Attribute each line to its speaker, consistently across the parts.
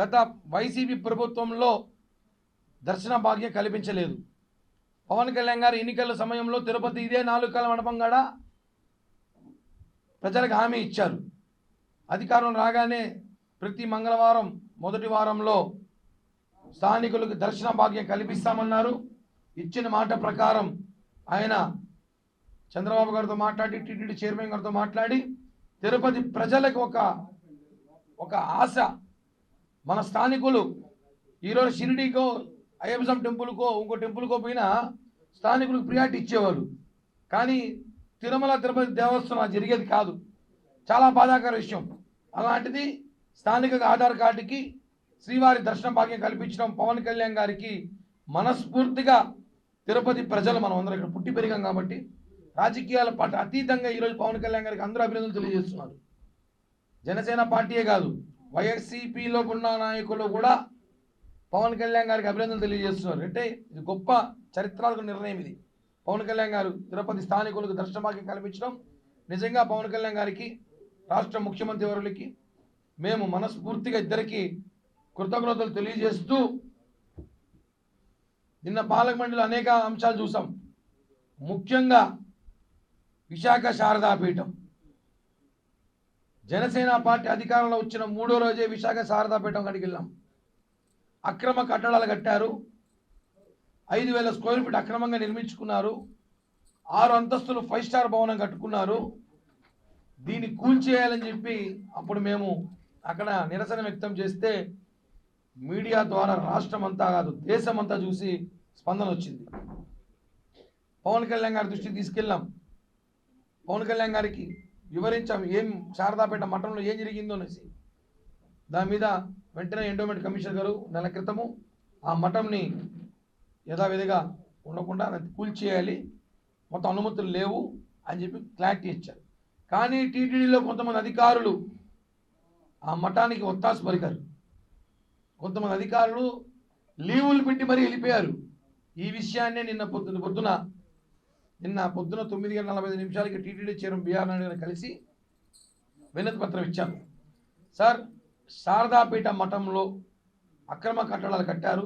Speaker 1: గత వైసీపీ ప్రభుత్వంలో దర్శన భాగ్యం కల్పించలేదు. పవన్ కళ్యాణ్ గారు ఎన్నికల సమయంలో తిరుపతి ఇదే 4 కాల మండపం కాడ ప్రజలకు హామీ ఇచ్చారు. అధికారం రాగానే ప్రతి మంగళవారం మొదటి వారంలో స్థానికులకు దర్శన భాగ్యం కల్పిస్తామన్నారు. ఇచ్చిన మాట ప్రకారం ఆయన చంద్రబాబు గారితో మాట్లాడి, టీటీడీ చైర్మన్ గారితో మాట్లాడి తిరుపతి ప్రజలకు ఒక ఆశ. మన స్థానికులు ఈరోజు షిరిడీకో, అయ్యప్ప టెంపుల్కో, ఇంకో టెంపుల్కో పోయినా స్థానికులకు ప్రియారిటీ ఇచ్చేవాళ్ళు. కానీ తిరుమల తిరుపతి దేవస్థానం జరిగేది కాదు. చాలా బాధాకర విషయం. అలాంటిది స్థానిక ఆధార్ కార్డుకి శ్రీవారి దర్శన భాగ్యం కల్పించడం పవన్ కళ్యాణ్ గారికి మనస్ఫూర్తిగా తిరుపతి ప్రజలు మనం అందరం ఇక్కడ పుట్టి పెరిగాం కాబట్టి రాజకీయాల పార్టీ అతీతంగా ఈరోజు పవన్ కళ్యాణ్ గారికి అందరూ అభినందనలు తెలియజేస్తున్నారు. జనసేన పార్టీయే కాదు, వైఎస్సీపీలో ఉన్న నాయకులు కూడా పవన్ కళ్యాణ్ గారికి అభినందనలు తెలియజేస్తున్నారు. అంటే ఇది గొప్ప చరిత్రాత్మక నిర్ణయం. ఇది పవన్ కళ్యాణ్ గారు తిరుపతి స్థానికులకు దర్శన భాగ్యం కల్పించడం నిజంగా పవన్ కళ్యాణ్ గారికి, రాష్ట్ర ముఖ్యమంత్రి వర్యులకి మేము మనస్ఫూర్తిగా ఇద్దరికి కృతజ్ఞతలు తెలియజేస్తూ, నిన్న పార్లమెంటులో అనేక అంశాలు చూసాం. ముఖ్యంగా విశాఖ శారదాపీఠం, జనసేన పార్టీ అధికారంలో వచ్చిన 3వ రోజే విశాఖ శారదాపీఠం కాడికి వెళ్ళాం. అక్రమ కట్టడాలు కట్టారు. 5,000 స్క్వేర్ ఫీట్ అక్రమంగా నిర్మించుకున్నారు. 6 అంతస్తులు 5 స్టార్ భవనం కట్టుకున్నారు. దీన్ని కూల్చేయాలని చెప్పి అప్పుడు మేము అక్కడ నిరసన వ్యక్తం చేస్తే మీడియా ద్వారా రాష్ట్రం అంతా కాదు దేశమంతా చూసి స్పందన వచ్చింది. పవన్ కళ్యాణ్ గారి దృష్టికి తీసుకెళ్ళాం. పవన్ కళ్యాణ్ గారికి వివరించాం ఏం శారదాపేట మఠంలో ఏం జరిగిందో అనేసి. దాని మీద వెంటనే ఎండోమెంట్ కమిషనర్ గారు నెల క్రితము ఆ మఠంని యథావిధిగా ఉండకుండా కూల్చేయాలి, మొత్తం అనుమతులు లేవు అని చెప్పి క్లారిటీ ఇచ్చారు. కానీ టీటీడీలో కొంతమంది అధికారులు ఆ మఠానికి ఒత్తాసు పలికారు. కొంతమంది అధికారులు లీవులు పెట్టి మరీ వెళ్ళిపోయారు. ఈ విషయాన్నే నిన్న పొద్దున 9:45 టీటీడీ చైర్మన్ బిఆర్ నాయుడు గారిని కలిసి వినతి పత్రం ఇచ్చాను. సార్, శారదాపీఠ మఠంలో అక్రమ కట్టడాలు కట్టారు.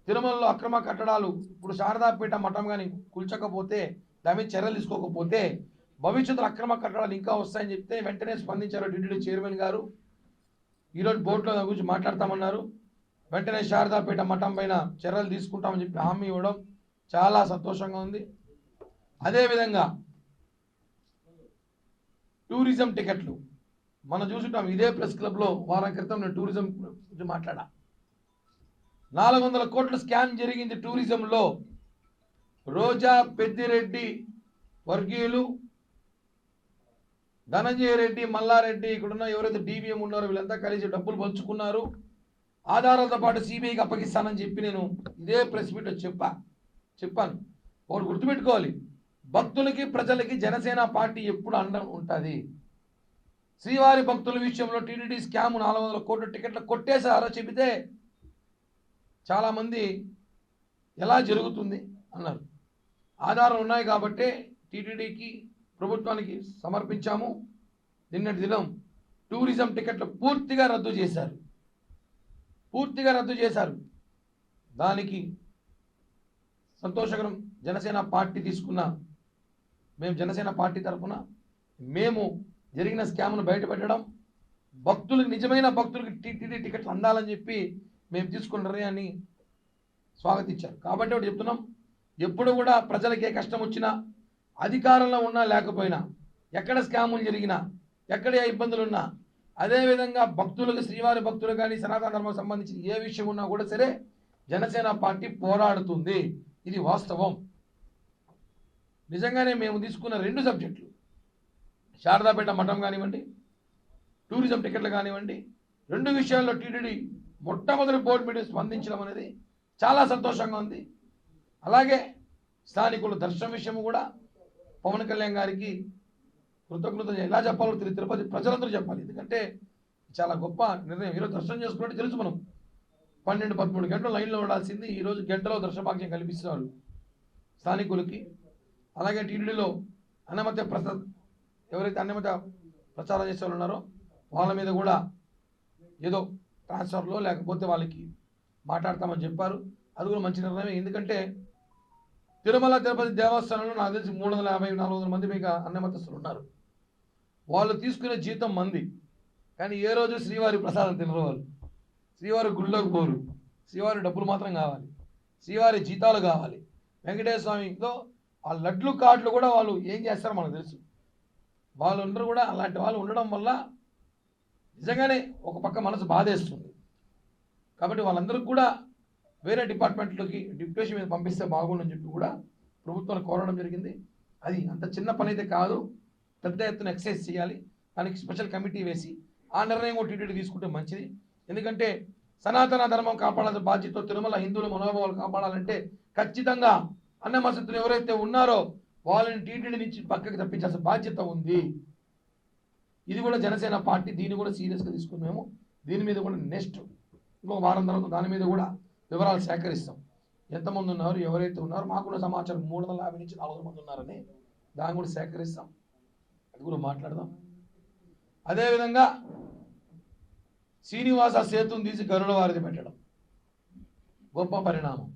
Speaker 1: తిరుమలలో అక్రమ కట్టడాలు ఇప్పుడు శారదాపీఠ మఠం కానీ కూల్చకపోతే, దాని మీద చర్యలు తీసుకోకపోతే భవిష్యత్తులో అక్రమ కట్టడాలు ఇంకా వస్తాయని చెప్తే వెంటనే స్పందించారు టీటీడీ చైర్మన్ గారు. ఈరోజు బోర్డులో దాని గురించి మాట్లాడతామన్నారు. వెంటనే శారదాపీఠ మఠం పైన చర్యలు తీసుకుంటామని చెప్పి హామీ ఇవ్వడం చాలా సంతోషంగా ఉంది. అదేవిధంగా టూరిజం టికెట్లు మనం చూసుకుంటాం. ఇదే ప్రెస్ క్లబ్లో వారం క్రితం నేను టూరిజం గురించి మాట్లాడా. 400 కోట్ల స్కామ్ జరిగింది టూరిజంలో. రోజా, పెద్దిరెడ్డి వర్గీయులు, ధనంజయ రెడ్డి, మల్లారెడ్డి, ఇక్కడున్న ఎవరైతే డీబీఎం ఉన్నారో వీళ్ళంతా కలిసి డబ్బులు పంచుకున్నారు. ఆధారాలతో పాటు సిబిఐకి అప్పగిస్తానని చెప్పి నేను ఇదే ప్రెస్ మీట్లో చెప్పాను. ఒకటి గుర్తుపెట్టుకోవాలి, భక్తులకి ప్రజలకి జనసేన పార్టీ ఎప్పుడు అండ ఉంటుంది. శ్రీవారి భక్తుల విషయంలో టీటీడీ స్కామ్ 400 కోట్ల టికెట్లు కొట్టేశారో చెబితే చాలామంది ఎలా జరుగుతుంది అన్నారు. ఆధారాలు ఉన్నాయి కాబట్టి టీటీడీకి, ప్రభుత్వానికి సమర్పించాము. నిన్నటి దినం టూరిజం టికెట్లు పూర్తిగా రద్దు చేశారు. దానికి సంతోషకరం. జనసేన పార్టీ మేము జనసేన పార్టీ తరఫున మేము జరిగిన స్కామ్ను బయటపెట్టడం, నిజమైన భక్తులకి టీటీడీ టికెట్లు అందాలని చెప్పి మేము తీసుకున్న నిర్ణయాన్ని స్వాగతించారు. కాబట్టి ఒకటి చెప్తున్నాం, ఎప్పుడు కూడా ప్రజలకి ఏ కష్టం వచ్చినా, అధికారంలో ఉన్నా లేకపోయినా, ఎక్కడ స్కాములు జరిగినా, ఎక్కడ ఏ ఇబ్బందులు ఉన్నా, అదేవిధంగా భక్తులకు, శ్రీవారి భక్తులు కానీ సనాతన ధర్మం సంబంధించిన ఏ విషయం ఉన్నా కూడా సరే జనసేన పార్టీ పోరాడుతుంది. ఇది వాస్తవం. నిజంగానే మేము తీసుకున్న 2 సబ్జెక్టులు, శారదాపేట మఠం కానివ్వండి, టూరిజం టికెట్లు కానివ్వండి, 2 విషయాల్లో టీటీడీ మొట్టమొదటి బోర్డు మీటింగ్ స్పందించడం అనేది చాలా సంతోషంగా ఉంది. అలాగే స్థానికుల దర్శనం విషయం కూడా పవన్ కళ్యాణ్ గారికి కృతజ్ఞత ఎలా చెప్పాలో తిరుపతి ప్రజలందరూ చెప్పాలి. ఎందుకంటే చాలా గొప్ప నిర్ణయం. ఈరోజు దర్శనం చేసుకుంటే తెలుసు, మనం 12-13 గంటలు లైన్లో ఉండాల్సింది ఈరోజు గంటలో దర్శన భాగ్యం కల్పిస్తున్నారు స్థానికులకి. అలాగే టీటీడీలో అన్నమత్య ప్రసాద్, ఎవరైతే అన్నమత్య ప్రచారం చేసే వాళ్ళు ఉన్నారో వాళ్ళ మీద కూడా ఏదో ట్రాన్స్ఫర్లో లేకపోతే వాళ్ళకి మాట్లాడతామని చెప్పారు. అది కూడా మంచి నిర్ణయం. ఎందుకంటే తిరుమల తిరుపతి దేవస్థానంలో నాకు తెలిసి 350-400 మంది పైగా అన్నమతస్తులు ఉన్నారు. వాళ్ళు తీసుకునే జీతం మంది, కానీ ఏ రోజు శ్రీవారి ప్రసాదం తినరు. వాళ్ళు శ్రీవారి గుళ్ళోకి పోరు. శ్రీవారి డబ్బులు మాత్రం కావాలి, శ్రీవారి జీతాలు కావాలి. వెంకటేశ్వర స్వామితో ఆ లడ్లు కార్డులు కూడా వాళ్ళు ఏం చేస్తారో మనకు తెలుసు. వాళ్ళందరూ కూడా అలాంటి వాళ్ళు ఉండడం వల్ల నిజంగానే ఒక పక్క మనసు బాధేస్తుంది. కాబట్టి వాళ్ళందరికీ కూడా వేరే డిపార్ట్మెంట్లోకి డిప్యూటేషన్ మీద పంపిస్తే బాగుండని చెప్పి కూడా ప్రభుత్వాన్ని కోరడం జరిగింది. అది అంత చిన్న పని అయితే కాదు, పెద్ద ఎత్తున ఎక్సర్సైజ్ చేయాలి. దానికి స్పెషల్ కమిటీ వేసి ఆ నిర్ణయం కూడా టీటీడీ తీసుకుంటే మంచిది. ఎందుకంటే సనాతన ధర్మం కాపాడాల్సిన బాధ్యత, తిరుమల హిందువుల మనోభావాలు కాపాడాలంటే ఖచ్చితంగా అన్నమసతులు ఎవరైతే ఉన్నారో వాళ్ళని టీటీడీ నుంచి పక్కకి తప్పించాల్సిన బాధ్యత ఉంది. ఇది కూడా జనసేన పార్టీ దీన్ని కూడా సీరియస్గా తీసుకుని మేము దీని మీద కూడా నెక్స్ట్ ఇంకొక వారం తర్వాత దాని మీద కూడా వివరాలు సేకరిస్తాం. ఎంతమంది ఉన్నారు, ఎవరైతే ఉన్నారో మాకున్న సమాచారం 350 నుంచి 400 మంది ఉన్నారని దాన్ని కూడా సేకరిస్తాం. అది కూడా మాట్లాడదాం. అదేవిధంగా శ్రీనివాస సేతుని తీసి గరుడ వారిది పెట్టడం గొప్ప పరిణామం.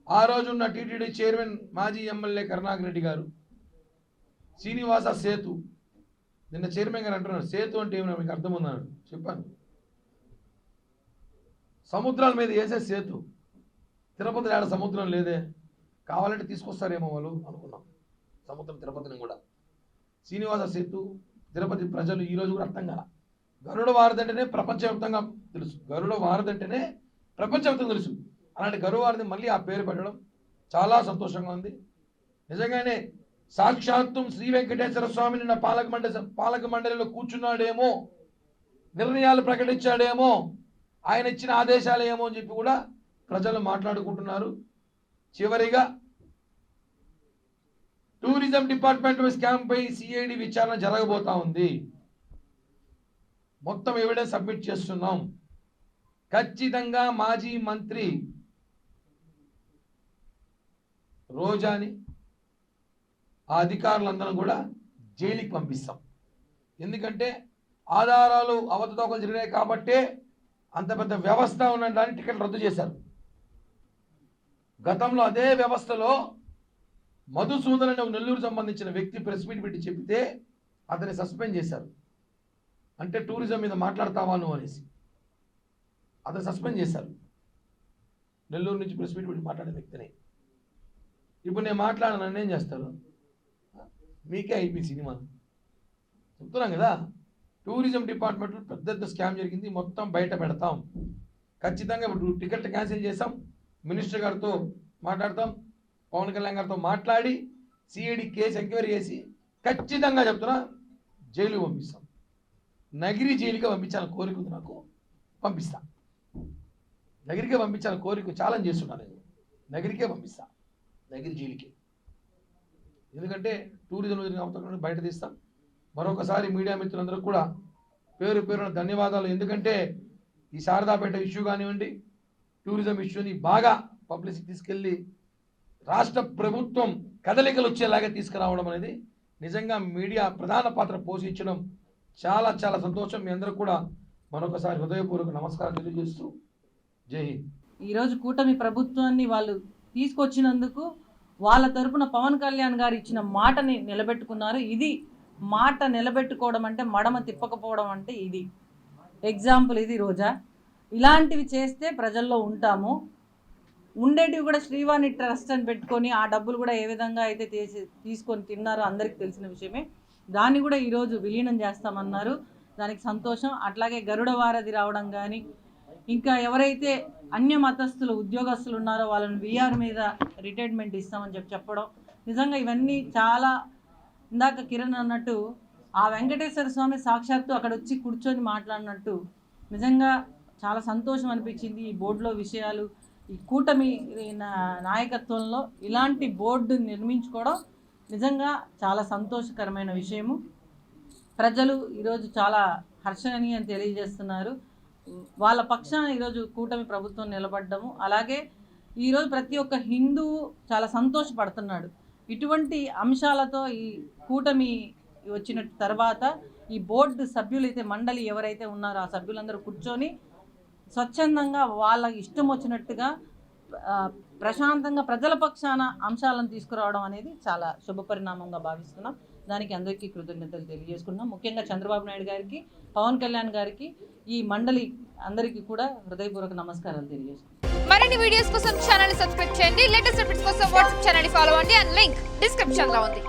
Speaker 1: ఆ రోజున్న టీటీడీ చైర్మన్ మాజీ ఎమ్మెల్యే కరుణాకర్ రెడ్డి గారు శ్రీనివాస సేతు, నిన్న చైర్మన్ గారు అంటున్నారు సేతు అంటే ఏమన్నా మీకు అర్థం ఉందన్నాడు. చెప్పాను, సముద్రాల మీద వేసే సేతు. తిరుపతి ఏడ సముద్రం లేదే, కావాలంటే తీసుకొస్తారేమో వాళ్ళు అనుకున్నాం. సముద్రం తిరుపతిని కూడా శ్రీనివాస సేతు తిరుపతి ప్రజలు ఈరోజు కూడా అర్థం కాల. గరుడ వారధి అంటేనే ప్రపంచవ్యాప్తంగా తెలుసు, గరుడ వారధి అంటేనే ప్రపంచవ్యాప్తంగా తెలుసు. అలాంటి గరుడ వారధి మళ్ళీ ఆ పేరు పెట్టడం చాలా సంతోషంగా ఉంది. నిజంగానే సాక్షాత్తు శ్రీ వెంకటేశ్వర స్వామి నిన్న పాలక మండలిలో కూర్చున్నాడేమో, నిర్ణయాలు ప్రకటించాడేమో, ఆయన ఇచ్చిన ఆదేశాలు ఏమో అని చెప్పి కూడా ప్రజలు మాట్లాడుకుంటున్నారు. చివరిగా టూరిజం డిపార్ట్మెంట్ స్కామ్ పై సిఐడి విచారణ జరగబోతా ఉంది. మొత్తం ఎవిడెన్స్ సబ్మిట్ చేస్తున్నాం. ఖచ్చితంగా మాజీ మంత్రి రోజాని ఆ అధికారులందరం కూడా జైలుకి పంపిస్తాం. ఎందుకంటే ఆధారాలు అవకతవకలు జరిగినాయి కాబట్టే అంత పెద్ద వ్యవస్థ ఉన్నదాన్ని టికెట్ రద్దు చేశారు. గతంలో అదే వ్యవస్థలో మధుసూదన్ అనే నెల్లూరు సంబంధించిన వ్యక్తి ప్రెస్ మీట్ పెట్టి చెబితే అతన్ని సస్పెండ్ చేశారు. అంటే టూరిజం మీద మాట్లాడతావా నువ్వు అనేసి అతను సస్పెండ్ చేశారు. నెల్లూరు నుంచి ప్రెస్ మీట్ పెట్టి మాట్లాడే వ్యక్తిని. ఇప్పుడు నేను మాట్లాడాను, నన్ను ఏం చేస్తారు? మీకే అయిపోయి సినిమా చెప్తున్నాం కదా. టూరిజం డిపార్ట్మెంట్లో పెద్ద స్కామ్ జరిగింది, మొత్తం బయట పెడతాం. ఖచ్చితంగా ఇప్పుడు టికెట్ క్యాన్సిల్ చేస్తాం, మినిస్టర్ గారితో మాట్లాడతాం, పవన్ కళ్యాణ్ గారితో మాట్లాడి సిఐడి కేసు ఎంక్వైరీ చేసి ఖచ్చితంగా చెప్తున్నా జైలు పంపిస్తాం. నగిరి జైలుకే పంపించాలని కోరిక ఉంది నాకు, పంపిస్తా. నగిరికే పంపించాలని కోరిక ఛాలెంజ్ చేస్తున్నాను నేను. నగిరికే పంపిస్తా, నగిరి జైలుకే. ఎందుకంటే టూరిజం అవతల బయట తీస్తాం. మరొకసారి మీడియా మిత్రులందరూ కూడా పేరు పేరున ధన్యవాదాలు. ఎందుకంటే ఈ శారదాపేట ఇష్యూ కానివ్వండి, టూరిజం ఇష్యూని బాగా పబ్లిసిటీ తీసుకెళ్ళి రాష్ట్ర ప్రభుత్వం కదలికలు వచ్చేలాగా తీసుకురావడం అనేది నిజంగా మీడియా ప్రధాన పాత్ర పోషించడం చాలా చాలా సంతోషం. మీ అందరూ కూడా మరొకసారి హృదయపూర్వక నమస్కారం తెలియజేస్తూ జై హింద్.
Speaker 2: ఈరోజు కూటమి ప్రభుత్వాన్ని వాళ్ళు తీసుకొచ్చినందుకు వాళ్ళ తరపున పవన్ కళ్యాణ్ గారు ఇచ్చిన మాటని నిలబెట్టుకున్నారు. ఇది మాట నిలబెట్టుకోవడం అంటే, మడమ తిప్పకపోవడం అంటే ఇది ఎగ్జాంపుల్. ఇది రోజా ఇలాంటివి చేస్తే ప్రజల్లో ఉంటాము. ఉండేటివి కూడా శ్రీవాణి ట్రస్ట్ అని పెట్టుకొని ఆ డబ్బులు కూడా ఏ విధంగా అయితే తీసుకొని తిన్నారో అందరికీ తెలిసిన విషయమే. దాన్ని కూడా ఈరోజు విలీనం చేస్తామన్నారు, దానికి సంతోషం. అట్లాగే గరుడ వారధి రావడం కానీ, ఇంకా ఎవరైతే అన్య మతస్థులు ఉద్యోగస్తులు ఉన్నారో వాళ్ళని వీఆర్ మీద రిటైర్మెంట్ ఇస్తామని చెప్పడం, నిజంగా ఇవన్నీ చాలా, ఇందాక కిరణ్ అన్నట్టు ఆ వెంకటేశ్వర స్వామి సాక్షాత్తు అక్కడ వచ్చి కూర్చొని మాట్లాడినట్టు నిజంగా చాలా సంతోషం అనిపించింది. ఈ బోర్డులో విషయాలు, ఈ కూటమి నాయకత్వంలో ఇలాంటి బోర్డు నిర్మించుకోవడం నిజంగా చాలా సంతోషకరమైన విషయము. ప్రజలు ఈరోజు చాలా హర్షణీయం తెలియజేస్తున్నారు. వాళ్ళ పక్షాన ఈరోజు కూటమి ప్రభుత్వం నిలబడ్డము. అలాగే ఈరోజు ప్రతి ఒక్క హిందువు చాలా సంతోషపడుతున్నాడు. ఇటువంటి అంశాలతో ఈ కూటమి వచ్చిన తర్వాత ఈ బోర్డు సభ్యులైతే మండలి ఎవరైతే ఉన్నారో ఆ సభ్యులందరూ కూర్చొని స్వచ్ఛందంగా వాళ్ళ ఇష్టం వచ్చినట్టుగా ప్రశాంతంగా ప్రజల పక్షాన అంశాలను తీసుకురావడం అనేది చాలా శుభపరిణామంగా భావిస్తున్నాం. దానికి అందరికీ కృతజ్ఞతలు తెలియజేసుకున్నాం. ముఖ్యంగా చంద్రబాబు నాయుడు గారికి, పవన్ కళ్యాణ్ గారికి, ఈ మండలి అందరికీ కూడా హృదయపూర్వక నమస్కారాలు తెలియజేసుకున్నాం.
Speaker 3: మరిన్ని వీడియోస్ కోసం ఛానల్ సబ్స్క్రైబ్ చేయండి. లేటెస్ట్ అప్డేట్స్ కోసం వాట్సాప్ ఛానల్ ఫాలో అవ్వండి. అండ్ లింక్ డిస్క్రిప్షన్ లో ఉంది.